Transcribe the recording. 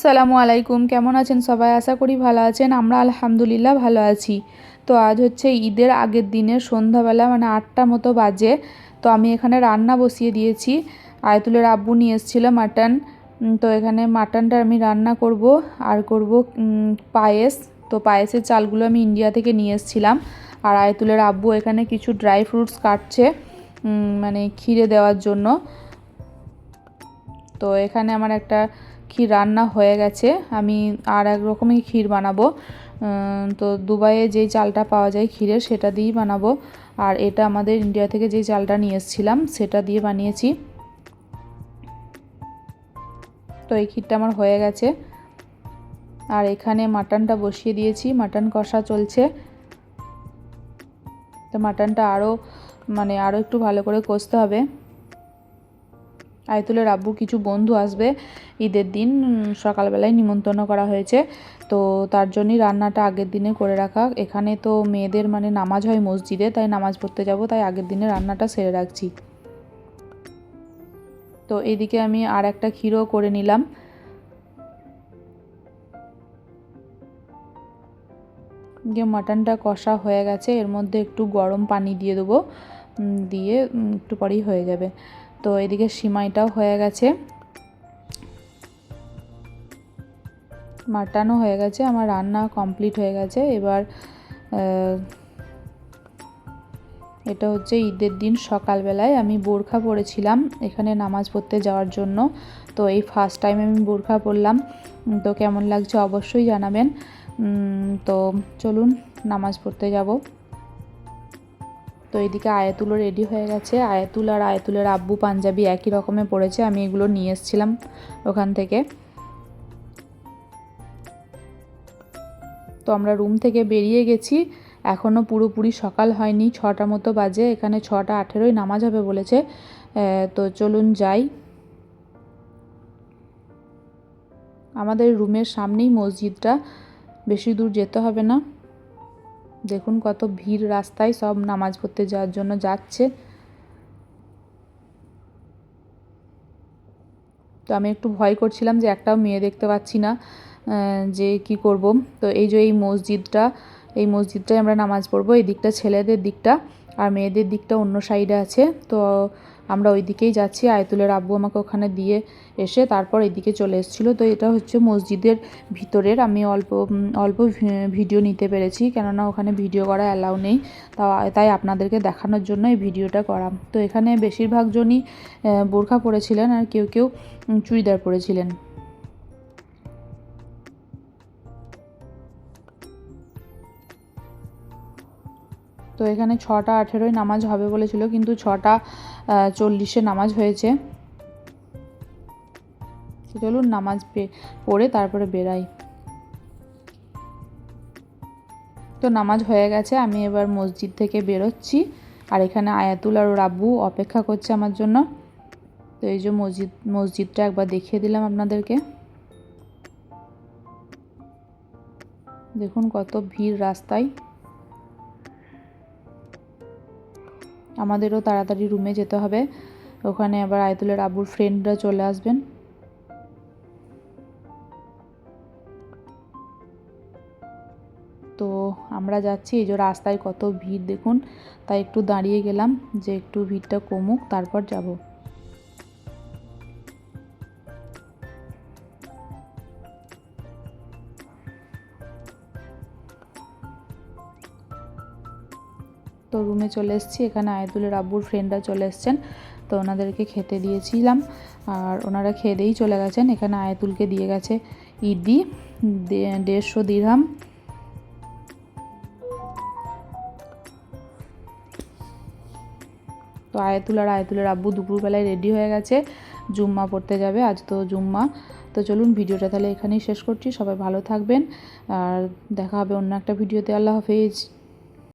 আসসালামু আলাইকুম, কেমন আছেন সবাই? আশা করি ভালো আছেন। আমরা আলহামদুলিল্লাহ ভালো আছি। তো আজ হচ্ছে ঈদের আগের দিনের সন্ধ্যাবেলা, মানে 8টা মতো বাজে। তো আমি এখানে রান্না বসিয়ে দিয়েছি। আয়তুলের আব্বু নিয়ে এসেছিলো মাটন। তো এখানে মাটনটা আমি রান্না করব আর করব পায়েস। তো পায়েসের চালগুলো আমি ইন্ডিয়া থেকে নিয়ে এসেছিলাম। আর আয়তুলের আব্বু এখানে কিছু ড্রাই ফ্রুটস কাটছে, মানে ক্ষীরে দেওয়ার জন্য। তো এখানে আমার একটা ক্ষীর রান্না হয়ে গেছে। আমি আর এক রকমই ক্ষীর বানাবো। তো দুবাইয়ে যেই চালটা পাওয়া যায় ক্ষীরের, সেটা দিয়েই বানাবো। আর এটা আমাদের ইন্ডিয়া থেকে যেই চালটা নিয়ে এসেছিলাম সেটা দিয়ে বানিয়েছি। তো এই ক্ষীরটা আমার হয়ে গেছে। আর এখানে মাটনটা বসিয়ে দিয়েছি, মাটন কষা চলছে। তো মাটনটা আরও একটু ভালো করে কষতে হবে। আয়তুলের আব্বু কিছু বন্ধু আসবে ঈদের দিন, সকালবেলায় নিমন্ত্রণ করা হয়েছে। তো তার জন্যই রান্নাটা আগের দিনে করে রাখা। এখানে তো মেয়েদের নামাজ হয় মসজিদে, তাই নামাজ পড়তে যাব, তাই আগের দিনে রান্নাটা সেরে রাখছি। তো এদিকে আমি আর একটা ক্ষীরও করে নিলাম। যে মাটনটা কষা হয়ে গেছে, এর মধ্যে একটু গরম পানি দিয়ে দেবো, দিয়ে একটু পরেই হয়ে যাবে। তো এদিকে সিমাইটাও হয়ে গেছে, মাটনও হয়ে গেছে, আমার রান্না কমপ্লিট হয়ে গেছে। এবার এটা হচ্ছে ঈদের দিন সকালবেলায় আমি বোরখা পরেছিলাম এখানে নামাজ পড়তে যাওয়ার জন্য। তো এই ফার্স্ট টাইম আমি বোরখা পরলাম। তো কেমন লাগছে অবশ্যই জানাবেন। তো চলুন নামাজ পড়তে যাব। তো এইদিকে আয়াতুলও রেডি হয়ে গেছে। আয়াতুল আর আয়াতুলের আব্বু পাঞ্জাবি একই রকমের পরেছে, আমি এগুলো নিয়ে এসেছিলাম ওখান থেকে। তো আমরা রুম থেকে বেরিয়ে গেছি, এখনও পুরোপুরি সকাল হয়নি, 6টা মতো বাজে। এখানে 6:18 নামাজ হবে বলেছে। তো চলুন যাই। আমাদের রুমের সামনেই মসজিদটা, বেশি দূর যেতে হবে না। দেখুন কত ভিড় রাস্তায়, সব নামাজ পড়তে যাওয়ার জন্য যাচ্ছে। তো আমি একটু ভয় করছিলাম যে একটাও মেয়ে দেখতে পাচ্ছি না, যে কি করব। তো এই যে এই মসজিদটায় আমরা নামাজ পড়বো। এই দিকটা ছেলেদের দিকটা, আর মেয়েদের দিকটা অন্য সাইডে আছে। তো আমরা ওই দিকেই যাচ্ছি। আয়তুলের আব্বু আমাকে ওখানে দিয়ে এসে তারপর এদিকে চলে এসেছিলো। তো এটা হচ্ছে মসজিদের ভিতরের, আমি অল্প ভিডিও নিতে পেরেছি, কেননা ওখানে ভিডিও করা অ্যালাউ নেই। তাই আপনাদেরকে দেখানোর জন্য এই ভিডিওটা করা। তো এখানে বেশিরভাগ জনই বোরখা পরেছিলেন, আর কেউ কেউ চুড়িদার পরেছিলেন। তো এখানে 6:18 নামাজ হবে বলেছিল, কিন্তু 6:40 নামাজ হয়েছে। চলুন নামাজ পড়ে তারপরে বেরাই। তো নামাজ হয়ে গেছে, আমি এবার মসজিদ থেকে বেরোচ্ছি। আর এখানে আয়াতুল আর ওর আব্বু অপেক্ষা করছে আমার জন্য। তো এই যে মসজিদটা একবার দেখিয়ে দিলাম আপনাদেরকে। দেখুন কত ভিড় রাস্তায়। আমাদেরও তাড়াতাড়ি রুমে যেতে হবে, ওখানে আবার আয়তুলের আব্বুর ফ্রেন্ডরা চলে আসবেন। তো আমরা যাচ্ছি, এই যে রাস্তায় কত ভিড় দেখুন, তাই একটু দাঁড়িয়ে গেলাম যে একটু ভিড়টা কমুক, তারপর যাব। তো রুমে চলে এসেছি, এখানে আয়াতুলের আব্বুর ফ্রেন্ডরা চলে এসছেন। তো ওনাদেরকে খেতে দিয়েছিলাম, আর ওনারা খেয়ে দিয়েই চলে গেছেন। এখানে আয়াতুলকে দিয়ে গেছে ঈদি 150 দিরহাম। তো আয়াতুল আর আয়াতুলের আব্বু দুপুরবেলায় রেডি হয়ে গেছে, জুম্মা পড়তে যাবে, আজ তো জুম্মা। তো চলুন ভিডিওটা তাহলে এখানেই শেষ করছি। সবাই ভালো থাকবেন, আর দেখা হবে অন্য একটা ভিডিওতে। আল্লাহ হাফেজ।